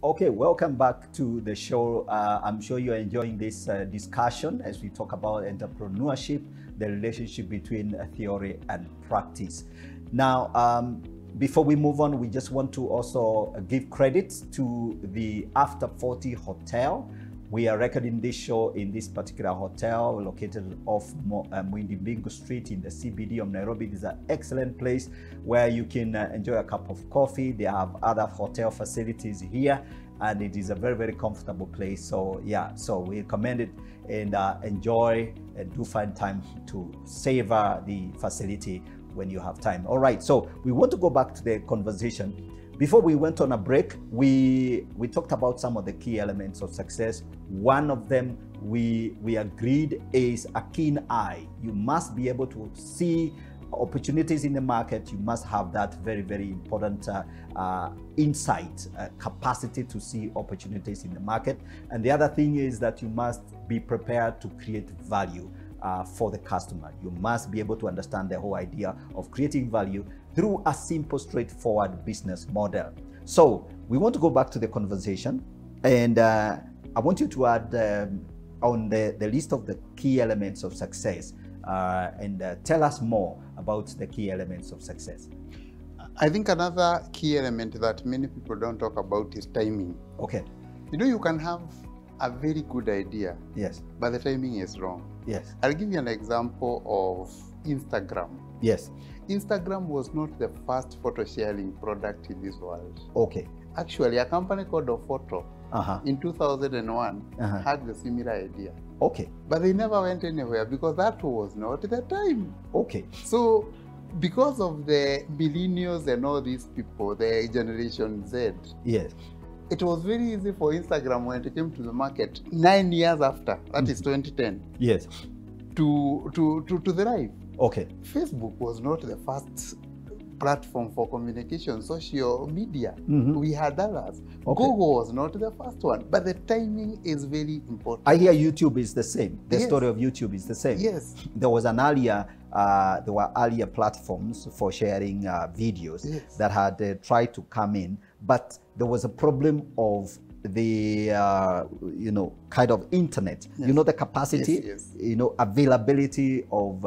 Okay, welcome back to the show. I'm sure you're enjoying this discussion as we talk about entrepreneurship, the relationship between theory and practice. Now, before we move on, we just want to also give credit to the After 40 Hotel. We are recording this show in this particular hotel located off Mwindi Street in the CBD of Nairobi. It is an excellent place where you can enjoy a cup of coffee. They have other hotel facilities here, and it is a very, very comfortable place. So yeah, so we recommend it, and enjoy and do find time to savor the facility when you have time. All right, so we want to go back to the conversation. Before we went on a break, we talked about some of the key elements of success. One of them we agreed is a keen eye. You must be able to see opportunities in the market. You must have that very, very important insight, capacity to see opportunities in the market. And the other thing is that you must be prepared to create value for the customer. You must be able to understand the whole idea of creating value through a simple, straightforward business model. So we want to go back to the conversation, and I want you to add on the list of the key elements of success, and tell us more about the key elements of success. I think another key element that many people don't talk about is timing. Okay. You know, you can have a very good idea, Yes. but the timing is wrong. Yes. I'll give you an example of Instagram. Yes. Instagram was not the first photo sharing product in this world. Okay. Actually, a company called Photo in 2001 had the similar idea. Okay. But they never went anywhere because that was not the time. Okay. So, because of the millennials and all these people, the Generation Z, Yes. it was very easy for Instagram when it came to the market 9 years after, that is 2010, Yes. to thrive. Okay. Facebook was not the first platform for communication, social media. We had others. Okay. Google was not the first one, but the timing is very important. I hear YouTube is the same. The Yes. story of YouTube is the same. Yes. There was an earlier, there were earlier platforms for sharing videos Yes. that had tried to come in, but there was a problem of the kind of internet. Yes. You know, the capacity, Yes, yes. you know, availability of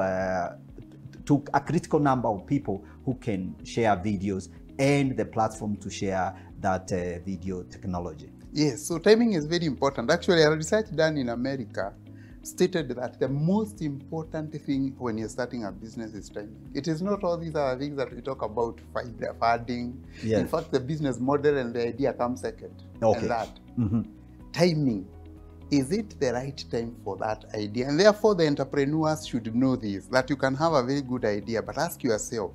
to a critical number of people who can share videos, and the platform to share that video technology. Yes, so timing is very important. Actually, a research done in America stated that the most important thing when you're starting a business is timing. It is not all these other things that we talk about, funding. Yes. In fact, the business model and the idea come second. Okay. And that. Timing. Is it the right time for that idea? And therefore, the entrepreneurs should know this, that you can have a very good idea, but ask yourself,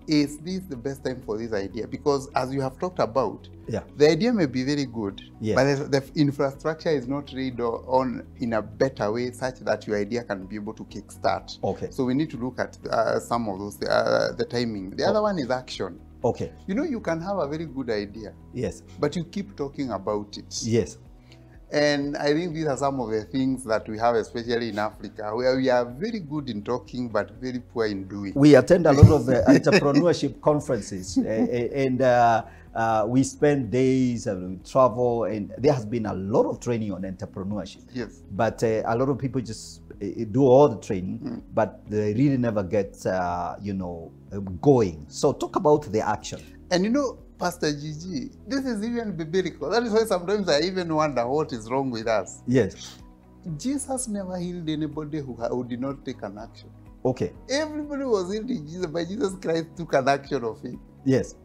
is this the best time for this idea? Because as you have talked about, the idea may be very good, but the infrastructure is not read on in a better way such that your idea can be able to kickstart. Okay. So we need to look at some of those, the timing. The other one is action. Okay. You know, you can have a very good idea, Yes. but you keep talking about it. Yes. And I think these are some of the things that we have, especially in Africa, where we are very good in talking, but very poor in doing. We attend a lot of entrepreneurship conferences, and we spend days and we travel, and there has been a lot of training on entrepreneurship. Yes. But a lot of people just do all the training, but they really never get, going. So talk about the action. And you know, Pastor Gigi, this is even biblical. That is why sometimes I even wonder what is wrong with us. Yes. Jesus never healed anybody who did not take an action. Okay. Everybody was healed in Jesus, but Jesus Christ took an action of faith. Yes.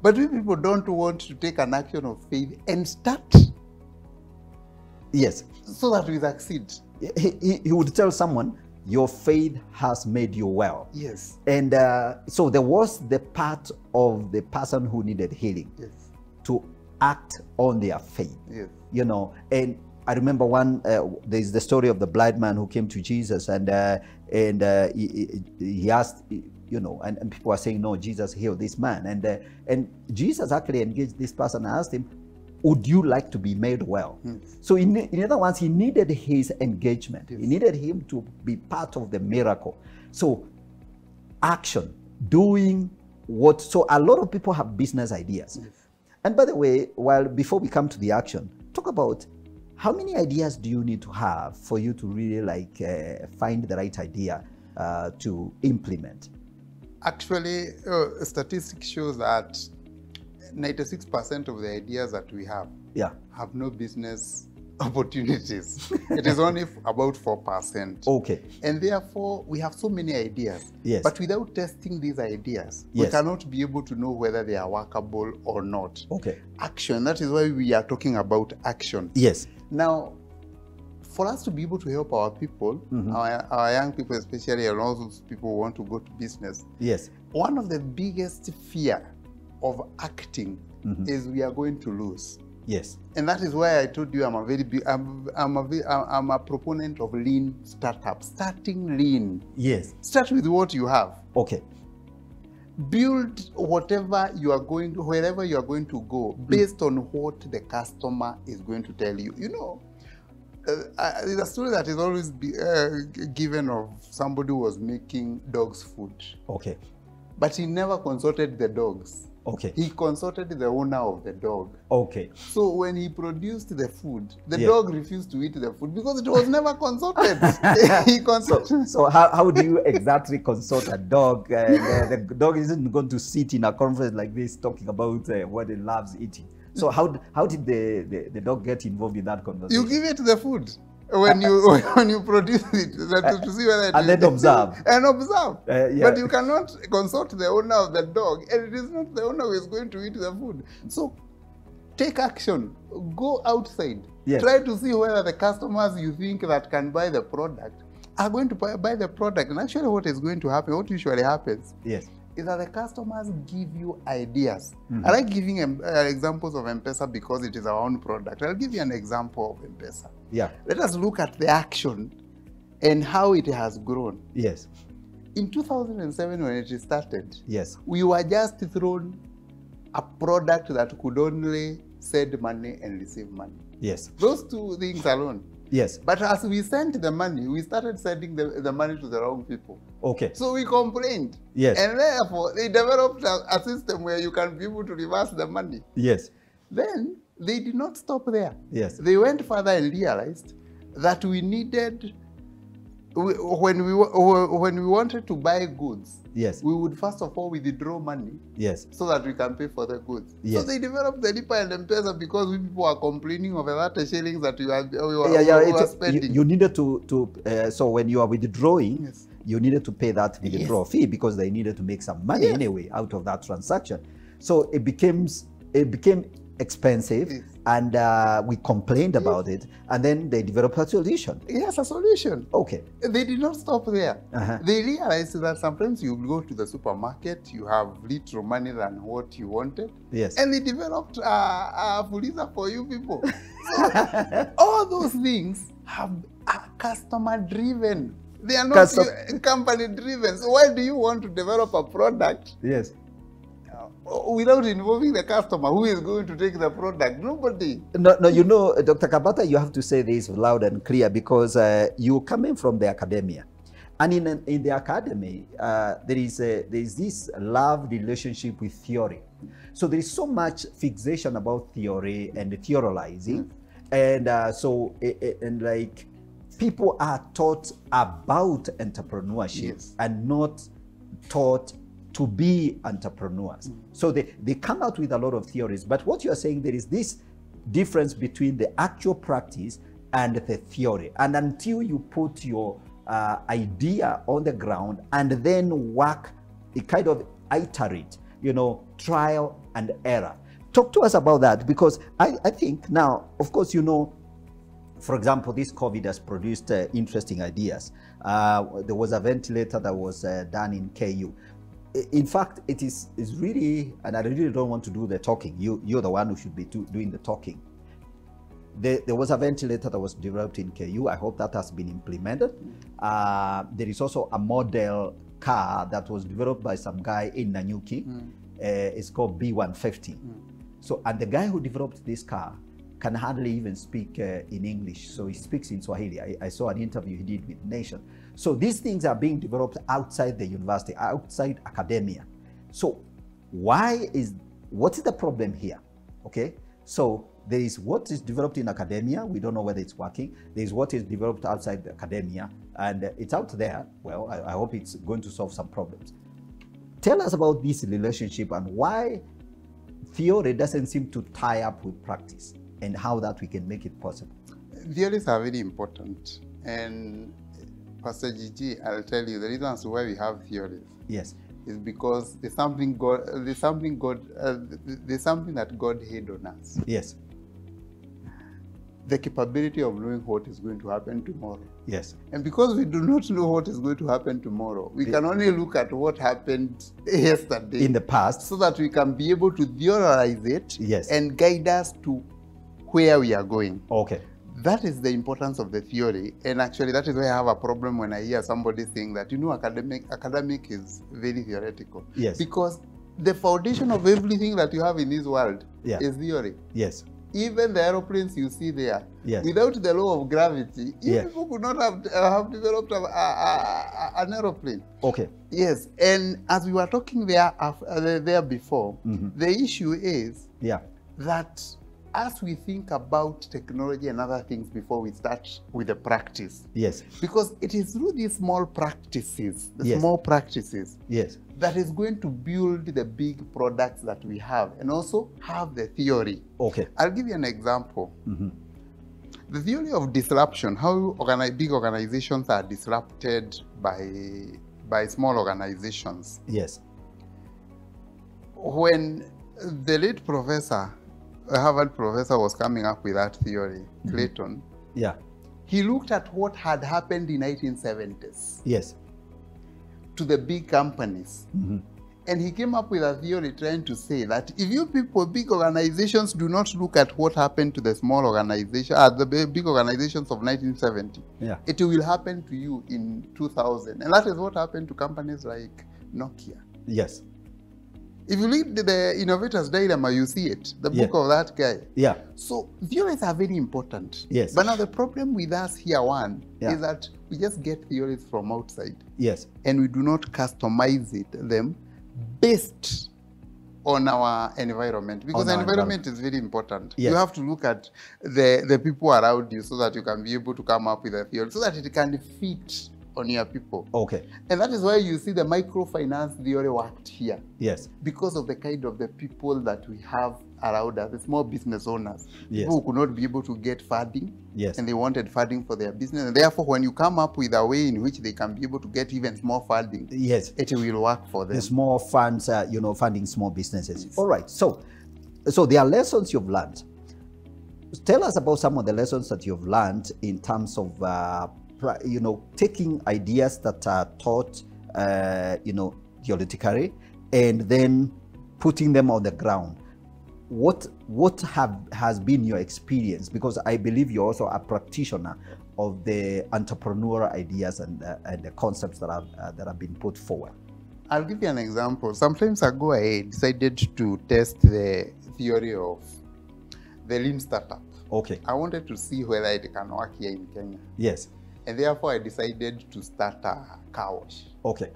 But we people don't want to take an action of faith and start. Yes. So that we succeed. He would tell someone, your faith has made you well. Yes. And so there was the part of the person who needed healing, Yes. to act on their faith. Yes. You know, and I remember there's the story of the blind man who came to Jesus, and he asked, and people are saying, no, Jesus healed this man. And Jesus actually engaged this person and asked him, would you like to be made well? So in other words, he needed his engagement. He needed him to be part of the miracle. So action, doing what, so a lot of people have business ideas. And by the way, before we come to the action, talk about how many ideas do you need to have for you to really find the right idea to implement? Actually, statistics shows that 96% of the ideas that we have have no business opportunities. It is only about 4%. Okay. And therefore, we have so many ideas. Yes. But without testing these ideas, we cannot be able to know whether they are workable or not. Okay. Action, that is why we are talking about action. Yes. Now, for us to be able to help our people, our young people especially, and all those people who want to go to business, yes, one of the biggest fear of acting is we are going to lose. Yes. And that is why I told you I'm a proponent of lean startup. Starting lean. Yes. Start with what you have. Okay. Build whatever you are going to, wherever you are going to go, based on what the customer is going to tell you. You know, there's a story that is always given of somebody who was making dogs food. Okay. But he never consulted the dogs. Okay. He consulted the owner of the dog. Okay. So when he produced the food, the dog refused to eat the food because it was never consulted. He consulted. So how do you exactly consult a dog? The dog isn't going to sit in a conference like this talking about what it loves eating. So how did the dog get involved in that conversation? You give it the food when you produce it to see whether it and then observe. And observe. But you cannot consult the owner of the dog, and it is not the owner who is going to eat the food. So take action. Go outside. Yes. Try to see whether the customers you think that can buy the product are going to buy the product. And actually what is going to happen, what usually happens, yes, is that the customers give you ideas. I like giving examples of M-Pesa because it is our own product. I'll give you an example of M-Pesa. Yeah. Let us look at the action and how it has grown. Yes. In 2007 when it started, yes, we were just thrown a product that could only send money and receive money. Yes. Those two things alone. Yes. But as we sent the money, we started sending the money to the wrong people. Okay. So we complained. Yes. And therefore, they developed a system where you can be able to reverse the money. Yes. Then they did not stop there. Yes. They went further and realized that we needed, when we wanted to buy goods, yes, we would first of all withdraw money, yes, so that we can pay for the goods. Yes. So they developed the Lipa and M-Pesa because we people are complaining of the 30 shillings that we were spending. You needed to so when you are withdrawing, Yes. you needed to pay that withdrawal fee because they needed to make some money anyway out of that transaction. So it became expensive, and we complained about it, and then they developed a solution. Yes, a solution. Okay. They did not stop there. They realized that sometimes you go to the supermarket, you have little money than what you wanted. Yes. And they developed a Fuliza for you people. So all those things are customer driven. They are not company driven. So why do you want to develop a product? Yes. Without involving the customer, who is going to take the product? Nobody. No, you know, Dr. Kabata, you have to say this loud and clear because you're coming from the academia. And in the academy, there is this love relationship with theory. So there is so much fixation about theory and theorizing. And and like people are taught about entrepreneurship and not taught to be entrepreneurs. So they come out with a lot of theories. But what you're saying, there is this difference between the actual practice and the theory. And until you put your idea on the ground and then work, it kind of iterate, you know, trial and error. Talk to us about that, because I think now, of course, you know, for example, this COVID has produced interesting ideas. There was a ventilator that was done in KU. In fact, it is really, and I really don't want to do the talking. You're the one who should be doing the talking. There was a ventilator that was developed in KU. I hope that has been implemented. There is also a model car that was developed by some guy in Nanyuki. It's called B150. So, and the guy who developed this car can hardly even speak in English. So he speaks in Swahili. I saw an interview he did with Nation. So these things are being developed outside the university, outside academia. So what is the problem here? Okay, so there is what is developed in academia. We don't know whether it's working. There is what is developed outside the academia, and it's out there. Well, I hope it's going to solve some problems. Tell us about this relationship and why theory doesn't seem to tie up with practice, and how that we can make it possible. Theories are very important, and Pastor Gigi, I'll tell you the reasons why we have theories. Yes, is because there's something that God hid on us. yes, The capability of knowing what is going to happen tomorrow. yes. And because we do not know what is going to happen tomorrow, we can only look at what happened yesterday In the past, so that we can be able to theorize it, yes, and guide us to where we are going. okay, That is the importance of the theory, and actually that is why I have a problem when I hear somebody saying that, academic is very theoretical. yes, Because the foundation of everything that you have in this world yeah, is theory. yes, Even the aeroplanes you see there, yes, without the law of gravity, yeah, people could not have developed an aeroplane. okay, Yes, and as we were talking there before, the issue is yeah, that as we think about technology and other things before we start with the practice, yes, because it is through these small practices, Yes. small practices, yes, that is going to build the big products that we have, and also have the theory. okay, I'll give you an example. The theory of disruption, how big organizations are disrupted by small organizations. yes, When the late professor, a Harvard professor, was coming up with that theory, Clayton, yeah, he looked at what had happened in 1970s yes, to the big companies. And he came up with a theory trying to say that if you people, big organizations, do not look at what happened to the small organization, the big organizations of 1970, yeah, it will happen to you in 2000. And that is what happened to companies like Nokia. yes, If you read the Innovator's Dilemma, you see it, the book Yeah. of that guy. yeah, So theories are very important. Yes. But now the problem with us here, Yeah. is that we just get theories from outside, yes, and we do not customize them based on our environment, because On the our environment is very important. Yes. You have to look at the people around you so that you can be able to come up with a theory so that it can fit on your people. okay, And that is why you see the microfinance theory worked here, yes, because of the kind of the people that we have around us, the small business owners, Yes. people who could not be able to get funding, yes, and they wanted funding for their business. And therefore, when you come up with a way in which they can be able to get even small funding, yes. it will work for them. The small funds, funding small businesses. All right. So there are lessons you've learned. Tell us about some of the lessons that you've learned in terms of, taking ideas that are taught, theoretically, and then putting them on the ground. What has been your experience? Because I believe you're also a practitioner of the entrepreneurial ideas and the concepts that have been put forward. I'll give you an example. Some time ago, I decided to test the theory of the lean startup. Okay. I wanted to see whether it can work here in Kenya. Yes. And therefore, I decided to start a car wash. Okay.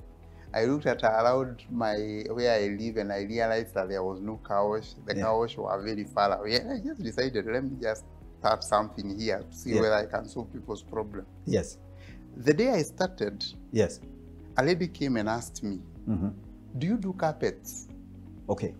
I looked at around where I live, and I realized that there was no car wash. The car wash were very far away. And I just decided, let me just start something here to see whether I can solve people's problem. Yes. The day I started, Yes. a lady came and asked me, do you do carpets? Okay.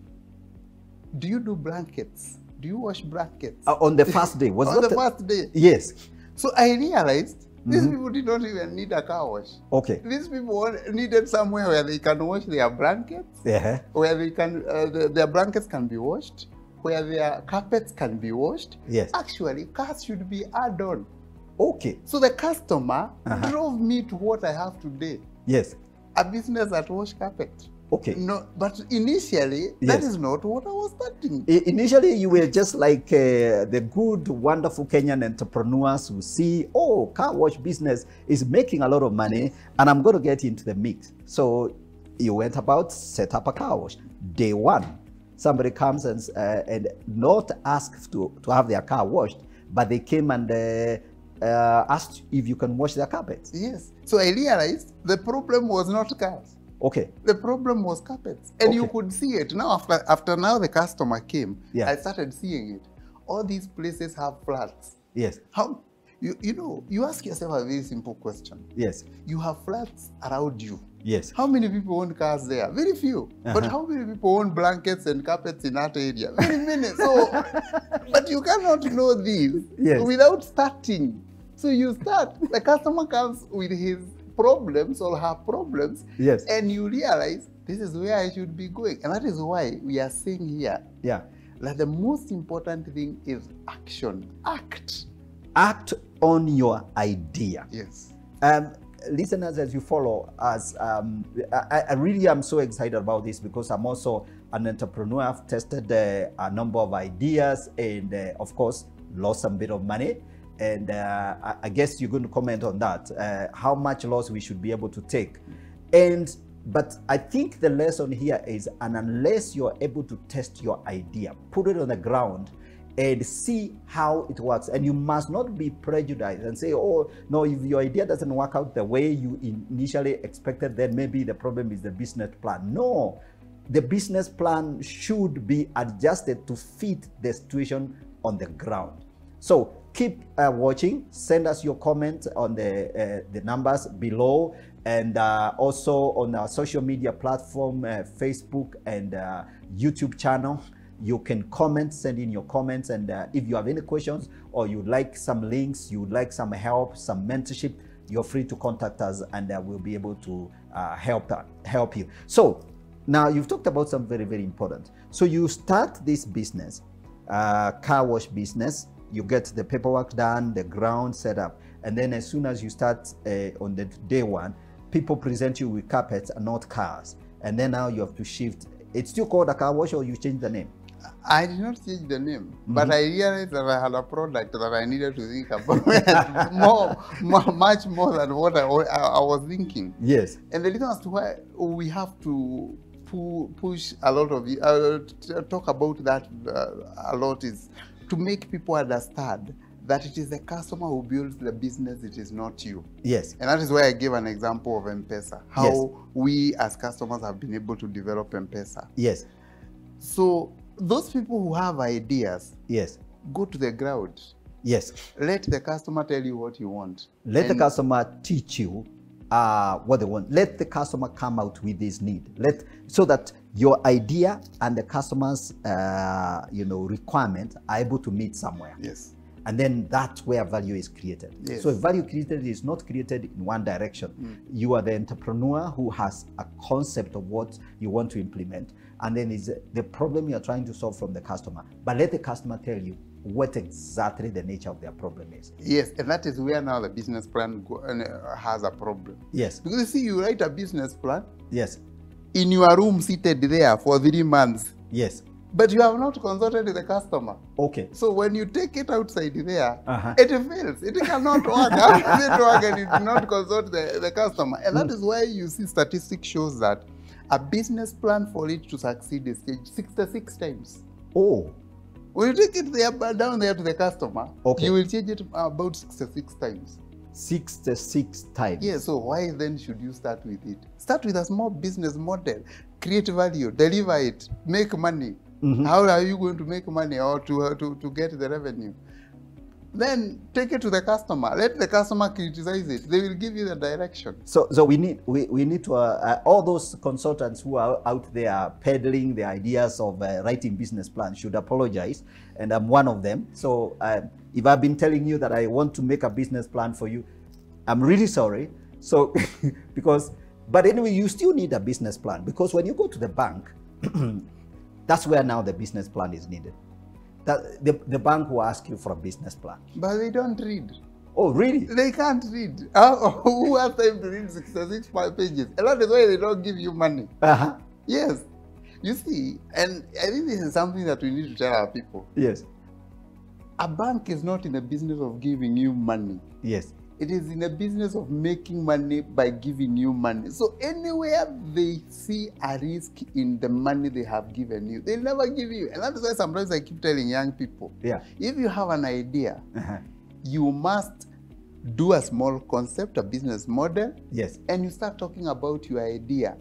Do you do blankets? Do you wash blankets? On the first day, was On that the first day. Yes. So I realized these people did not even need a car wash. Okay. These people needed somewhere where they can wash their blankets, Yeah. where they can their blankets can be washed, where their carpets can be washed. Yes. Actually, cars should be add-on. Okay. So the customer drove me to what I have today, Yes. a business that wash carpet. Okay. No, but initially, that is not what I was starting. Initially, you were just like the good, wonderful Kenyan entrepreneurs who see, oh, car wash business is making a lot of money, and I'm going to get into the mix. So you went about, set up a car wash. Day one, somebody comes and not asked to have their car washed, but they came and asked if you can wash their carpets. Yes. So I realized the problem was not cars. Okay. The problem was carpets. And you Okay. could see it. Now, after now the customer came, Yeah. I started seeing it. All these places have flats. Yes. How, you know, you ask yourself a very simple question. Yes. You have flats around you. Yes. How many people own cars there? Very few. But how many people own blankets and carpets in that area? Very many. So, but you cannot know these Yes. without starting. So you start, the customer comes with his problems or her problems, Yes. and you realize this is where I should be going. And that is why we are saying here Yeah. that the most important thing is action. Act. Act on your idea. Yes. Listeners, as you follow us, I really am so excited about this because I'm also an entrepreneur. I've tested a number of ideas and, of course, lost some bit of money. And I guess you're going to comment on that, how much loss we should be able to take. But I think the lesson here is, and unless you're able to test your idea, put it on the ground and see how it works. And you must not be prejudiced and say, oh, no, if your idea doesn't work out the way you initially expected, then maybe the problem is the business plan. No, the business plan should be adjusted to fit the situation on the ground. So keep watching. Send us your comments on the numbers below, and also on our social media platform, Facebook and YouTube channel. You can comment, send in your comments, and if you have any questions or you'd like some links, you'd like some help, some mentorship, you're free to contact us, and we'll be able to help you. So now you've talked about something very, very important. So you start this business, car wash business. You get the paperwork done, the ground set up, and then as soon as you start on the day one, people present you with carpets and not cars, and then now you have to shift. It's still called a car wash, or you change the name? I did not change the name, but I realized that I had a product that I needed to think about much more than what I was thinking. Yes. And the reason as to why we have to push a lot of it, talk about that a lot, is to make people understand that it is the customer who builds the business, it is not you. Yes. And that is why I gave an example of M-Pesa, how we as customers have been able to develop M-Pesa. Yes. So those people who have ideas, yes, go to the ground. Yes. Let the customer tell you what you want. Let the customer teach you what they want. Let the customer come out with his need. So that your idea and the customer's requirement are able to meet somewhere. Yes. And then that's where value is created. Yes. So value created is not created in one direction. You are the entrepreneur who has a concept of what you want to implement, and then is the problem you're trying to solve from the customer. But let the customer tell you what exactly the nature of their problem is. Yes, and that is where now the business plan has a problem. Yes. Because you see, you write a business plan. Yes. In your room, seated there for 3 months. Yes. But you have not consulted with the customer. Okay. So when you take it outside there, it fails. It cannot work. How does it work and you do not consult the customer? And that is why you see statistics shows that a business plan for it to succeed is changed 66 times. Oh. When you take it there, down there to the customer, you will change it about 66 times. 66 times. Yeah, so why then should you start with it? Start with a small business model, create value, deliver it, make money. How are you going to make money or to get the revenue? Then take it to the customer. Let the customer criticize it. They will give you the direction. So we need to all those consultants who are out there peddling the ideas of writing business plans should apologize, and I'm one of them. So if I've been telling you that I want to make a business plan for you, I'm really sorry. So but anyway, you still need a business plan, because when you go to the bank, that's where now the business plan is needed. That the bank will ask you for a business plan. But they don't read. Oh, really? They can't read. Who has time to read 66 pages? And that is why they don't give you money. Yes. You see, and I think this is something that we need to tell our people. Yes. A bank is not in the business of giving you money. Yes. It is in the business of making money by giving you money. So anywhere they see a risk in the money they have given you, they never give you. And that's why sometimes I keep telling young people, if you have an idea, you must do a small concept, a business model, yes, and you start talking about your idea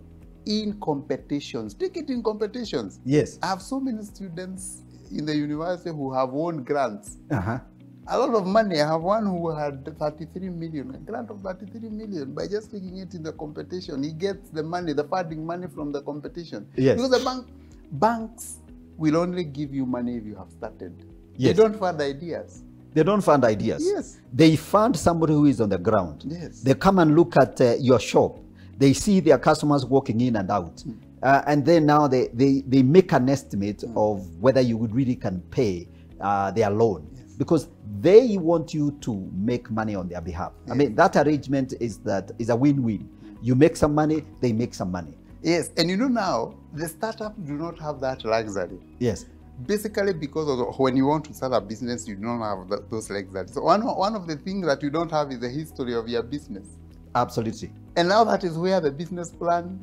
in competitions. Take it in competitions. Yes. I have so many students in the university who have won grants. Uh-huh. A lot of money. I have one who had 33 million, a grant of 33 million by just taking it in the competition. He gets the money, the funding money from the competition. Yes. Because the banks will only give you money if you have started. Yes. They don't fund ideas. They don't fund ideas. Yes. They fund somebody who is on the ground. Yes. They come and look at your shop. They see their customers walking in and out. And then now they make an estimate of whether you would really can pay their loan. Yes. Because they want you to make money on their behalf. Yes. I mean, that arrangement is a win-win. You make some money, they make some money. Yes, and you know now, the startups do not have that luxury. Yes. Basically, because of when you want to start a business, you don't have those luxuries. So one of the things that you don't have is the history of your business. Absolutely. And now that is where the business plan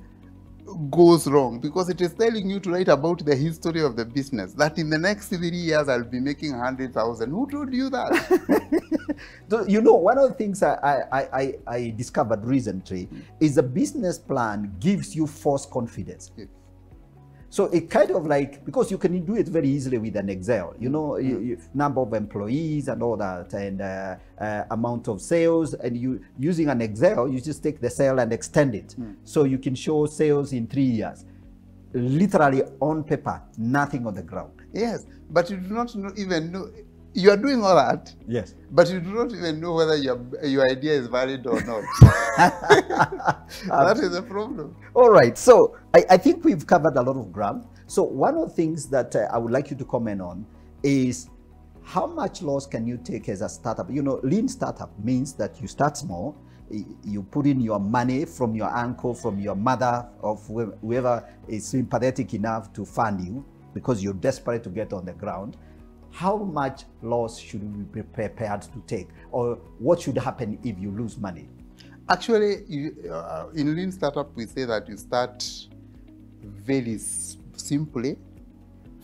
goes wrong, because it is telling you to write about the history of the business, that in the next 3 years I'll be making 100,000. Who told you that? You know, one of the things I discovered recently is a business plan gives you false confidence. Yes. So it kind of like, because you can do it very easily with an Excel, you know, number of employees and all that, and amount of sales, and you using an Excel, you just take the cell and extend it. So you can show sales in 3 years. Literally on paper, nothing on the ground. Yes, but you do not even know. You are doing all that. Yes. But you do not even know whether your idea is valid or not. That is the problem. All right. So I think we've covered a lot of ground. So one of the things that I would like you to comment on is how much loss can you take as a startup? You know, lean startup means that you start small. You put in your money from your uncle, from your mother, of whoever is sympathetic enough to fund you because you're desperate to get on the ground. How much loss should we be prepared to take? Or what should happen if you lose money? Actually, in lean startup, we say that you start very simply,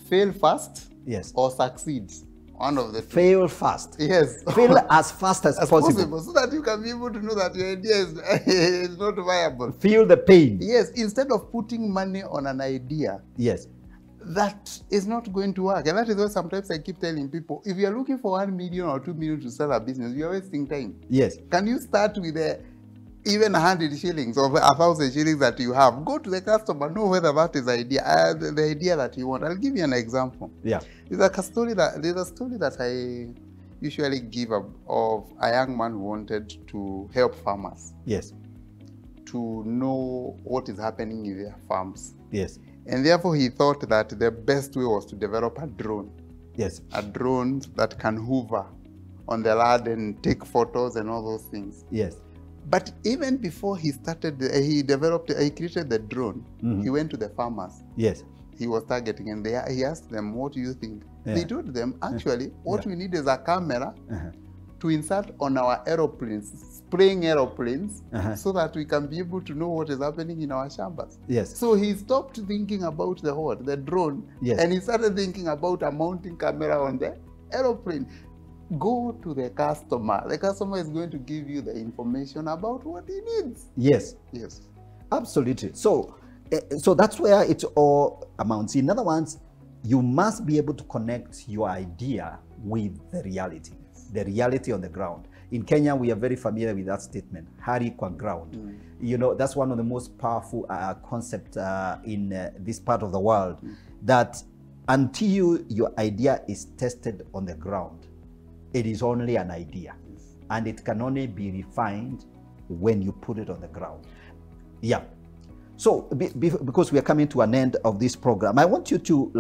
fail fast, yes, or succeed. One of the two. Fail fast. Yes. Fail as fast as possible. So that you can be able to know that your idea is not viable. Feel the pain. Yes, instead of putting money on an idea. Yes. That is not going to work. And that is why sometimes I keep telling people, if you're looking for 1 million or 2 million to start a business, you're wasting time. Yes. Can you start with even 100 shillings or 1,000 shillings that you have? Go to the customer, know whether that is the idea that you want. I'll give you an example. Yeah. There's a story that I usually give of a young man who wanted to help farmers. Yes. To know what is happening in their farms. Yes. And therefore, he thought that the best way was to develop a drone. Yes. A drone that can hover on the land and take photos and all those things. Yes. But even before he started, he created the drone. He went to the farmers. Yes. He was targeting, and he asked them, what do you think? Yeah. They told them, actually, what we need is a camera to insert on our aeroplanes, spraying aeroplanes, so that we can be able to know what is happening in our shambas. Yes. So he stopped thinking about the drone, and he started thinking about a mounting camera on the aeroplane. Go to the customer. The customer is going to give you the information about what he needs. Yes. Yes. Absolutely. So that's where it all amounts. In other words, you must be able to connect your idea with the reality on the ground. In Kenya, we are very familiar with that statement, hari kwa ground. You know, that's one of the most powerful concepts in this part of the world, that until your idea is tested on the ground, it is only an idea, and it can only be refined when you put it on the ground. Yeah. So because we are coming to an end of this program, I want you to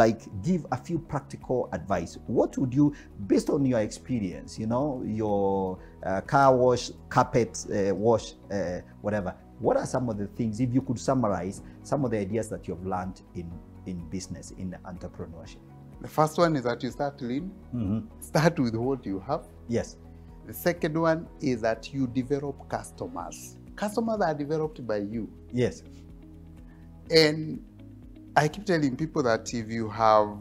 give a few practical advice. What would you, based on your experience, you know, your car wash, carpet wash, whatever, what are some of the things, if you could summarize some of the ideas that you've learned in business, in entrepreneurship? The first one is that you start lean. Start with what you have. Yes. The second one is that you develop customers. Customers are developed by you. Yes. And I keep telling people that if you have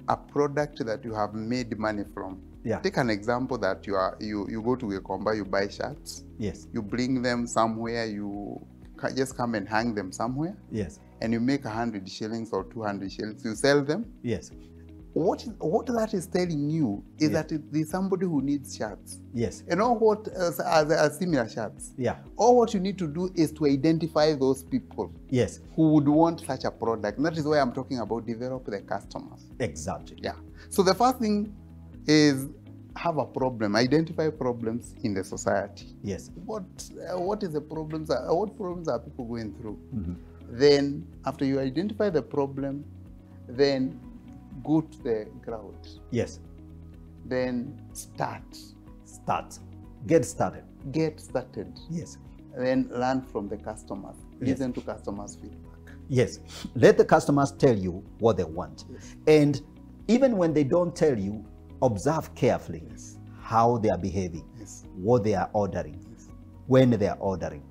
a product that you have made money from, take an example that you go to a Gikomba, you buy shirts. Yes. You bring them somewhere, you just come and hang them somewhere, Yes. and you make 100 shillings or 200 shillings, you sell them. Yes. What that is telling you is Yes. that there's somebody who needs shirts. Yes. You know what are similar shirts? Yeah. All what you need to do is to identify those people Yes. who would want such a product. And that is why I'm talking about develop the customers. Exactly. Yeah. So the first thing is have a problem, identify problems in the society. Yes. What is the problems? What problems are people going through? Mm-hmm. Then after you identify the problem, then go to the ground. Yes. Then start. Get started. Get started. Yes. Then learn from the customers. Yes. Listen to customers' feedback. Yes. Let the customers tell you what they want. Yes. And even when they don't tell you, observe carefully Yes. how they are behaving, Yes. what they are ordering, Yes. when they are ordering.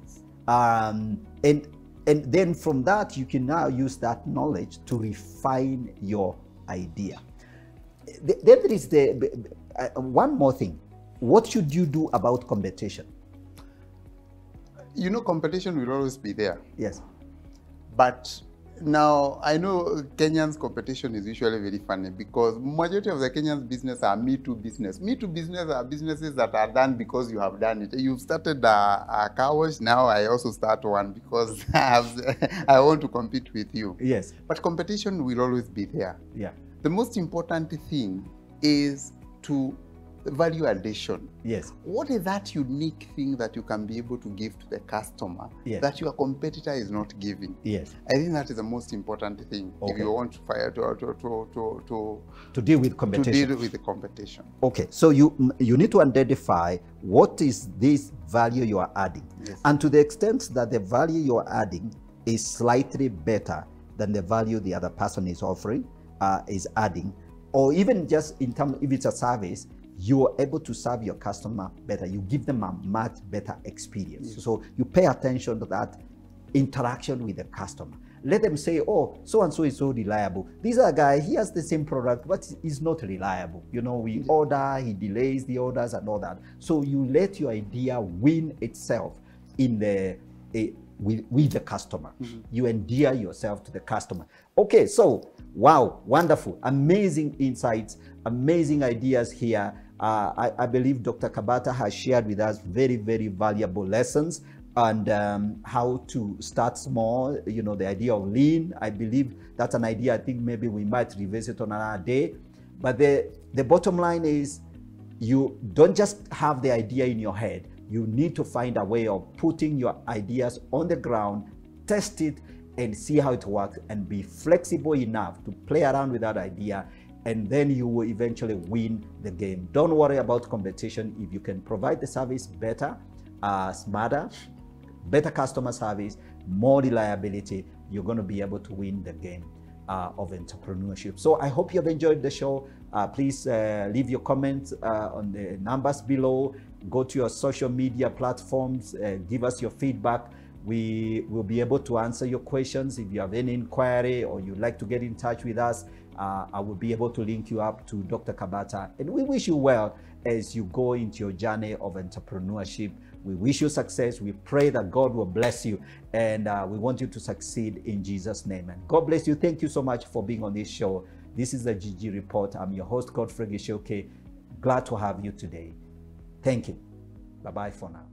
And then from that, you can now use that knowledge to refine your idea. Then there is one more thing. What should you do about competition? You know, competition will always be there. Yes. But now, I know Kenyans' competition is usually very funny because majority of the Kenyans' business are Me Too business. Me Too business are businesses that are done because you have done it. You've started a car wash, now I also start one because I want to compete with you. Yes. But competition will always be there. Yeah. The most important thing is to value addition. Yes. What is that unique thing that you can be able to give to the customer Yes. that your competitor is not giving? Yes. I think that is the most important thing if Okay. you want to fire To deal with competition. to deal with the competition. Okay, so you need to identify what is this value you are adding. Yes. And to the extent that the value you are adding is slightly better than the value the other person is offering, is adding, or even just in terms, if it's a service, you are able to serve your customer better. You give them a much better experience. Yes. So you pay attention to that interaction with the customer. Let them say, oh, so-and-so is so reliable. This other guy, he has the same product, but he's not reliable. You know, we order, he delays the orders and all that. So you let your idea win itself in with the customer. Mm-hmm. You endear yourself to the customer. Okay, so, wow, wonderful, amazing insights, amazing ideas here. I believe Dr. Kabata has shared with us very, very valuable lessons and how to start small, you know, the idea of lean. I believe that's an idea I think maybe we might revisit on another day. But the bottom line is you don't just have the idea in your head. You need to find a way of putting your ideas on the ground, test it, and see how it works, and be flexible enough to play around with that idea, and then you will eventually win the game. Don't worry about competition. If you can provide the service better, smarter, better customer service, more reliability, you're going to be able to win the game of entrepreneurship. So I hope you have enjoyed the show. Please leave your comments on the numbers below. Go to your social media platforms, give us your feedback. We will be able to answer your questions. If you have any inquiry or you'd like to get in touch with us, I will be able to link you up to Dr. Kabata. And we wish you well as you go into your journey of entrepreneurship. We wish you success. We pray that God will bless you, and we want you to succeed in Jesus' name. And God bless you. Thank you so much for being on this show. This is the GG Report. I'm your host, Godfrey Gishoke. Glad to have you today. Thank you. Bye-bye for now.